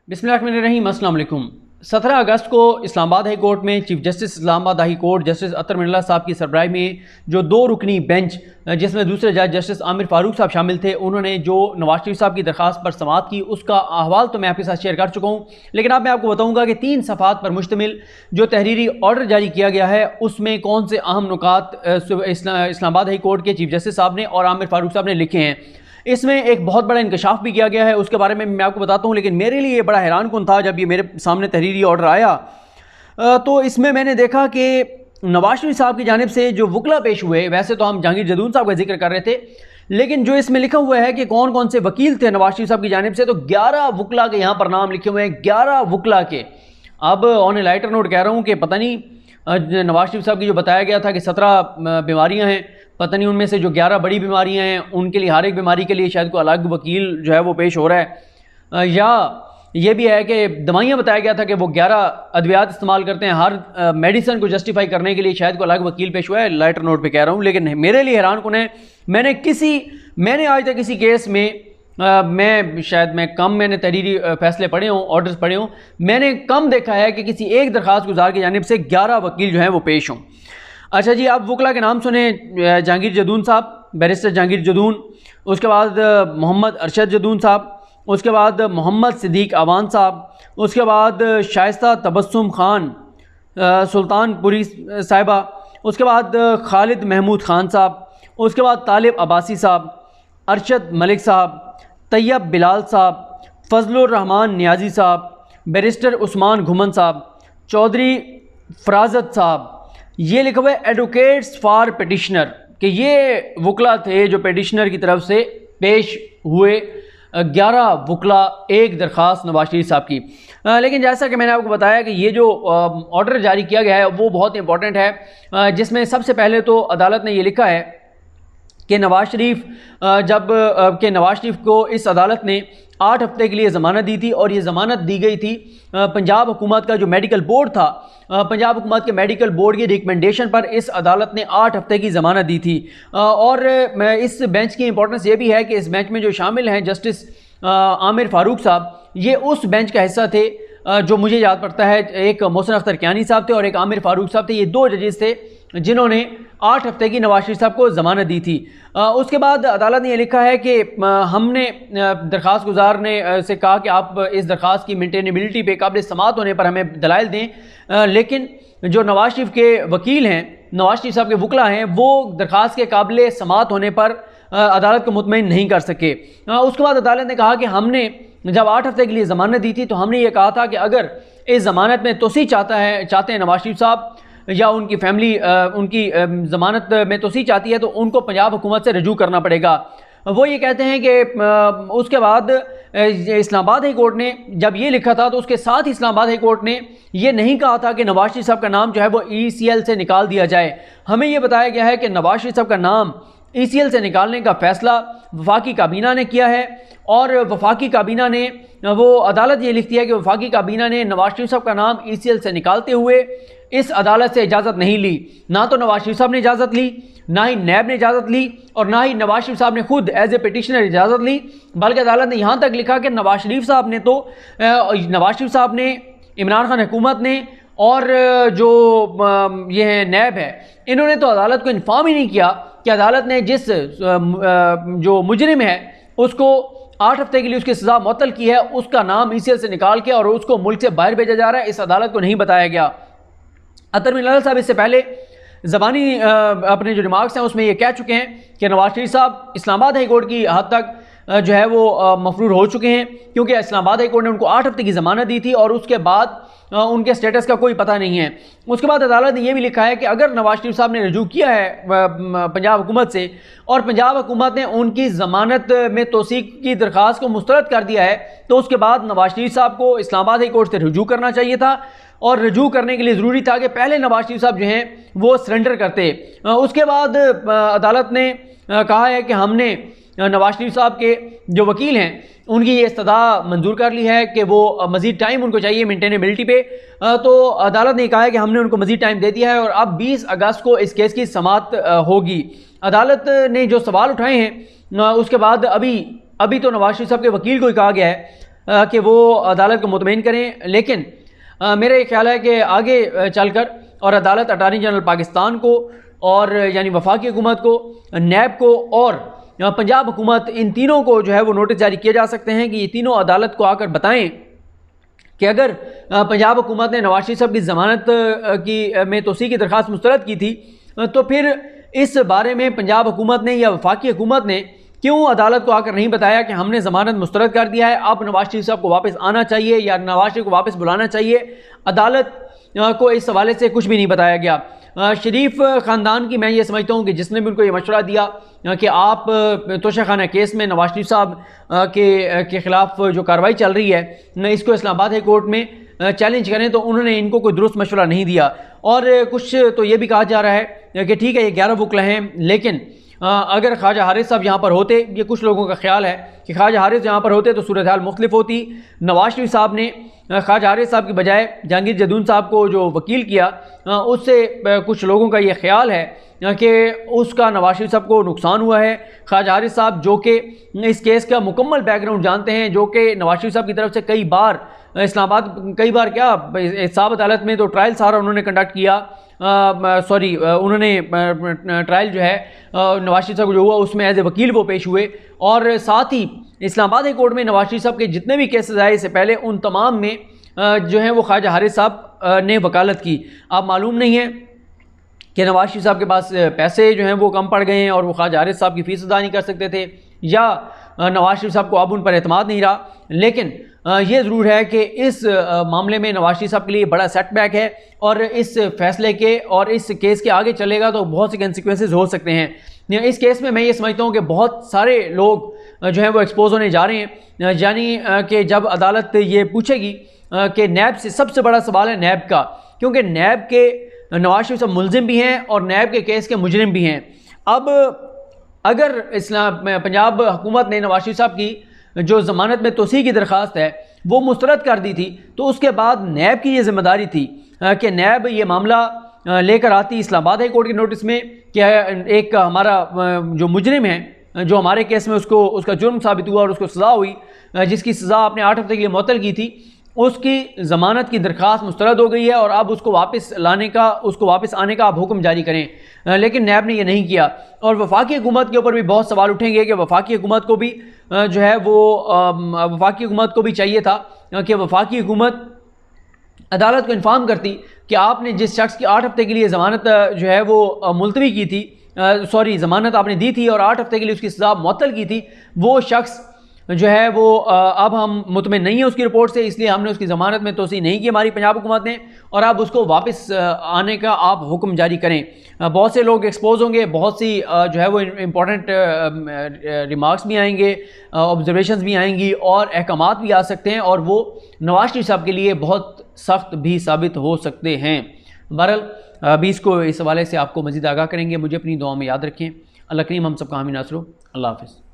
बिस्मिल्लाहिर्रहमानिर्रहीम। अस्सलाम वालेकुम। 17 अगस्त को इस्लामाबाद हाई कोर्ट में chief justice Islamabad high court justice Athar Minallah साहब की सरबराही में जो 2 रुकनी बेंच जिसमें दूसरे जज जस्टिस आमिर फारूक साहब शामिल थे, उन्होंने जो नवाज शरीफ साहब की दरख्वास्त पर समाअत की उसका अहवाल तो मैं आपके साथ शेयर कर चुका हूँ, लेकिन अब मैं आपको बताऊँगा कि 3 सफ़हात पर मुश्तमिल जो तहरीरी ऑर्डर जारी किया गया है उसमें कौन से अहम नुकात इस्लामाबाद हाई कोर्ट के चीफ जस्टिस साहब ने और आमिर फारूक साहब ने लिखे हैं। इसमें एक बहुत बड़ा इंकशाफ भी किया गया है, उसके बारे में मैं आपको बताता हूँ। लेकिन मेरे लिए बड़ा हैरान कुन था जब ये मेरे सामने तहरीरी ऑर्डर आया तो इसमें मैंने देखा कि नवाज शरीफ साहब की जानिब से जो वकला पेश हुए, वैसे तो हम जहांगीर जदून साहब का जिक्र कर रहे थे, लेकिन जो इसमें लिखा हुआ है कि कौन कौन से वकील थे नवाज शरीफ साहब की जानिब से, तो 11 वकला के यहाँ पर नाम लिखे हुए हैं, 11 वकला के। अब ऑन ए लाइटर नोट कह रहा हूँ कि पता नहीं नवाज शरीफ साहब की जो बताया गया था कि 17 बीमारियाँ हैं, पता नहीं उनमें से जो 11 बड़ी बीमारियां हैं उनके लिए हर एक बीमारी के लिए शायद कोई अलग वकील जो है वो पेश हो रहा है, या ये भी है कि दवाइयाँ बताया गया था कि वो 11 अद्वियात इस्तेमाल करते हैं, हर मेडिसिन को जस्टिफाई करने के लिए शायद कोई अलग वकील पेश हुआ है। लाइटर नोट पे कह रहा हूँ, लेकिन मेरे लिए हैरान कुन है, मैंने आज तक किसी केस में मैं कम मैंने तहरीरी फैसले पढ़े हों, ऑर्डर्स पढ़े हों, मैंने कम देखा है कि किसी एक दरख्वास्त गुजार की जानिब से 11 वकील जो हैं वो पेश हों। अच्छा जी, आप वकला के नाम सुने, जहांगीर जदून साहब, बैरिस्टर जहांगीर जदून, उसके बाद मोहम्मद अरशद जदून साहब, उसके बाद मोहम्मद सिद्दीक अवान साहब, उसके बाद शाइस्ता तबस्सुम खान सुल्तानपुरी साहिबा, उसके बाद खालिद महमूद खान साहब, उसके बाद तालिब अब्बासी साहब, अरशद मलिक साहब, तैयब बिलाल साहब, फजलुर रहमान नियाजी साहब, बैरिस्टर उस्मान घुमन साहब, चौधरी फराजत साहब, ये लिखा हुआ है एडवोकेट्स फॉर पिटिशनर, कि ये वकला थे जो पिटिशनर की तरफ से पेश हुए। 11 वकला, एक दरख्वास्त नवाज शरीफ साहब की। लेकिन जैसा कि मैंने आपको बताया कि ये जो ऑर्डर जारी किया गया है वो बहुत इंपॉर्टेंट है, जिसमें सबसे पहले तो अदालत ने ये लिखा है कि नवाज शरीफ को इस अदालत ने 8 हफ्ते के लिए ज़मानत दी थी, और ये ज़मानत दी गई थी पंजाब हुकूमत का जो मेडिकल बोर्ड था, पंजाब हुकूमत के मेडिकल बोर्ड की रिकमेंडेशन पर इस अदालत ने 8 हफ्ते की ज़मानत दी थी। और इस बेंच की इंपॉर्टेंस ये भी है कि इस बेंच में जो शामिल हैं जस्टिस आमिर फारूक साहब, ये उस बेंच का हिस्सा थे जो मुझे याद पड़ता है एक मोहसिन अख्तर कियानी साहब थे और एक आमिर फारूक साहब थे। ये 2 जजेस थे जिन्होंने 8 हफ्ते की नवाज शरीफ साहब को ज़मानत दी थी। उसके बाद अदालत ने यह लिखा है कि हमने दरख्वास्त गुजार ने से कहा कि आप इस दरख्वास्त की मेंटेनेबिलिटी पे काबिल समाअत होने पर हमें दलाइल दें, लेकिन जो नवाज शरीफ के वकील हैं, नवाज शरीफ साहब के वकला हैं, वो दरख्वास्त के काबिल समाअत होने पर अदालत को मुतमईन नहीं कर सके। उसके बाद अदालत ने कहा कि हमने जब 8 हफ्ते के लिए ज़मानत दी थी तो हमने ये कहा था कि अगर इस ज़मानत में तोसी चाहते हैं नवाज शरीफ साहब या उनकी फैमिली उनकी ज़मानत में तोसी चाहती है तो उनको पंजाब हुकूमत से रजू करना पड़ेगा। वो ये कहते हैं कि उसके बाद इस्लामाबाद हाई कोर्ट ने जब ये लिखा था तो उसके साथ इस्लामाबाद हाई कोर्ट ने ये नहीं कहा था कि नवाज शरीफ साहब का नाम जो है वो ECL से निकाल दिया जाए। हमें ये बताया गया है कि नवाज शरीफ साहब का नाम ECL से निकालने का फ़ैसला वफाकी काबीना ने किया है, और वफाकी काबीना ने वो अदालत ये लिखती है कि वफाकी काबीना ने नवाज शरीफ साहब का नाम ECL से निकालते हुए इस अदालत से इजाज़त नहीं ली। ना तो नवाज शरीफ साहब ने इजाज़त ली, ना ही नैब ने इजाज़त ली, और ना ही नवाज शरीफ साहब ने खुद एज ए पिटिशनर इजाज़त ली, बल्कि अदालत ने यहाँ तक लिखा कि नवाज शरीफ साहब ने इमरान खान हुकूमत ने और जो ये है नैब है, इन्होंने तो अदालत को इन्फॉर्म ही नहीं किया कि अदालत ने जिस जो मुजरिम है उसको 8 हफ्ते के लिए उसकी सज़ा मुअत्तल की है, उसका नाम ECL से निकाल के और उसको मुल्क से बाहर भेजा जा रहा है, इस अदालत को नहीं बताया गया। अतर मिनल्ला साहब इससे पहले ज़बानी अपने जो रिमार्क्स हैं उसमें ये कह चुके हैं कि नवाज शरीफ साहब इस्लामाबाद हाई कोर्ट की हद तक जो है वो मफरूर हो चुके हैं, क्योंकि इस्लामाबाद हाई कोर्ट ने उनको 8 हफ्ते की ज़मानत दी थी और उसके बाद उनके स्टेटस का कोई पता नहीं है। उसके बाद अदालत ने यह भी लिखा है कि अगर नवाज शरीफ साहब ने रजू किया है पंजाब हुकूमत से और पंजाब हुकूमत ने उनकी ज़मानत में तौसीक की दरख्वास्त को मुस्तरद कर दिया है, तो उसके बाद नवाज शरीफ साहब को इस्लामाबाद हाई कोर्ट से रजू करना चाहिए था, और रजू करने के लिए ज़रूरी था कि पहले नवाज शरीफ साहब जो हैं वो सरेंडर करते। उसके बाद अदालत ने कहा है कि हमने नवाज शरीफ साहब के जो वकील हैं उनकी ये इस्तदा मंजूर कर ली है कि वो मज़ीद टाइम उनको चाहिए मेंटेनेबिलिटी पे, तो अदालत ने कहा है कि हमने उनको मज़ीद टाइम दे दिया है और अब 20 अगस्त को इस केस की समाअत होगी। अदालत ने जो सवाल उठाए हैं उसके बाद अभी तो नवाज शरीफ साहब के वकील को ही कहा गया है कि वो अदालत को मुतमईन करें। लेकिन मेरा ये ख्याल है कि आगे चलकर और अदालत अटारनी जनरल पाकिस्तान को और यानी वफाकी हुकूमत को, नैब को और पंजाब हुकूमत, इन तीनों को जो है वो नोटिस जारी किए जा सकते हैं कि ये तीनों अदालत को आकर बताएं कि अगर पंजाब हुकूमत ने नवाज शरीफ साहब की ज़मानत की में तोसी की दरख्वास्त मुस्तरद की थी, तो फिर इस बारे में पंजाब हुकूमत ने या वफाकी हुकूमत ने क्यों अदालत को आकर नहीं बताया कि हमने ज़मानत मुस्तरद कर दिया है, अब नवाज शरीफ साहब को वापस आना चाहिए या नवाज शरीफ को वापस बुलाना चाहिए। अदालत को इस हवाले से कुछ भी नहीं बताया गया। शरीफ ख़ानदान की मैं ये समझता हूँ कि जिसने भी उनको ये मशवरा दिया कि आप तोशाखाना केस में नवाज शरीफ साहब के ख़िलाफ़ जो कार्रवाई चल रही है इसको इस्लामाबाद हाई कोर्ट में चैलेंज करें, तो उन्होंने इनको कोई दुरुस्त मशवरा नहीं दिया। और कुछ तो ये भी कहा जा रहा है कि ठीक है ये 11 वकला हैं, लेकिन अगर ख्वाजा हारिस साहब यहाँ पर होते, ये कुछ लोगों का ख्याल है कि ख्वाजा हारिस यहाँ पर होते तो सूरत हाल मुख्तलिफ होती। नवाज शरीफ साहब ने ख्वाजा हारिस साहब की बजाय जहांगीर जदून साहब को जो वकील किया, उससे कुछ लोगों का ये ख्याल है कि उसका नवाज शरीफ साहब को नुकसान हुआ है। ख्वाजा हारिस साहब जो कि इस केस का मुकम्मल बैकग्राउंड जानते हैं, जो कि नवाज शरीफ साहब की तरफ से कई बार इस्लामाबाद, कई बार क्या एहसाब अदालत में तो ट्रायल सारा उन्होंने कंडक्ट किया, उन्होंने ट्रायल जो है नवाज शरीफ साहब जो हुआ उसमें एज ए वकील वो पेश हुए। और साथ ही इस्लामाबाद हाई कोर्ट में नवाज शरीफ साहब के जितने भी केसेस आए इससे पहले, उन तमाम में जो है वो ख्वाजा हारिस साहब ने वकालत की। अब मालूम नहीं है कि नवाज शरीफ साहब के पास पैसे जो हैं वो कम पड़ गए हैं और वो ख्वाजा हारिस साहब की फ़ीस अदा नहीं कर सकते थे, या नवाज शरीफ साहब को अब उन पर एतमाद नहीं रहा। लेकिन ये ज़रूर है कि इस मामले में नवाज शरीफ साहब के लिए बड़ा सेटबैक है और इस फैसले के और इस केस के आगे चलेगा तो बहुत से कंसिक्वेंसेस हो सकते हैं। इस केस में मैं ये समझता हूँ कि बहुत सारे लोग जो हैं वो एक्सपोज होने जा रहे हैं, यानी कि जब अदालत ये पूछेगी कि नैब से, सबसे बड़ा सवाल है नैब का, क्योंकि नैब के नवाज शरीफ साहब मुलजिम भी हैं और नैब के केस के मुजरिम भी हैं। अब अगर पंजाब हुकूमत ने नवाज शरीफ साहब की जो ज़मानत में तोसी की दरख्वास्त है वो मुस्तरद कर दी थी, तो उसके बाद नैब की ये ज़िम्मेदारी थी कि नैब ये मामला लेकर आती इस्लामाबाद हाई कोर्ट के नोटिस में कि एक हमारा जो मुजरिम है, जो हमारे केस में उसका जुर्म साबित हुआ और उसको सज़ा हुई, जिसकी सज़ा आपने 8 हफ्ते के लिए मुअत्तल की थी, उसकी ज़मानत की दरख्वास्त मुस्तरद हो गई है और अब उसको वापस आने का आप हुक्म जारी करें। लेकिन नैब ने यह नहीं किया। और वफाकी हुकूमत के ऊपर भी बहुत सवाल उठेंगे कि वफाकी हुकूमत को भी जो है वो वफाकी हुकूमत को भी चाहिए था कि वफाकी हुकूमत अदालत को इन्फॉर्म करती कि आपने जिस शख्स की 8 हफ्ते के लिए ज़मानत जो है वो मुलतवी की थी, ज़मानत आपने दी थी और 8 हफ्ते के लिए उसकी सज़ा मुअत्तल की थी, वो शख्स जो है वो अब हम मुतमिन नहीं है उसकी रिपोर्ट से, इसलिए हमने उसकी ज़मानत में तोसी नहीं की हमारी पंजाब हुकूमत ने, और अब उसको वापस आने का आप हुक्म जारी करें। बहुत से लोग एक्सपोज होंगे, बहुत सी जो है वो इम्पॉर्टेंट रिमार्क्स भी आएंगे, ऑब्जर्वेशंस भी आएंगी और अहकामात भी आ सकते हैं, और वो नवाज शरीफ साहब के लिए बहुत सख्त भी साबित हो सकते हैं। बहरहाल अभी इसको इस हवाले से आपको मज़ीद आगाह करेंगे। मुझे अपनी दुआ में याद रखें। अल्लाह करीम हम सबका हामी नासरो। अल्लाह हाफ़िज़।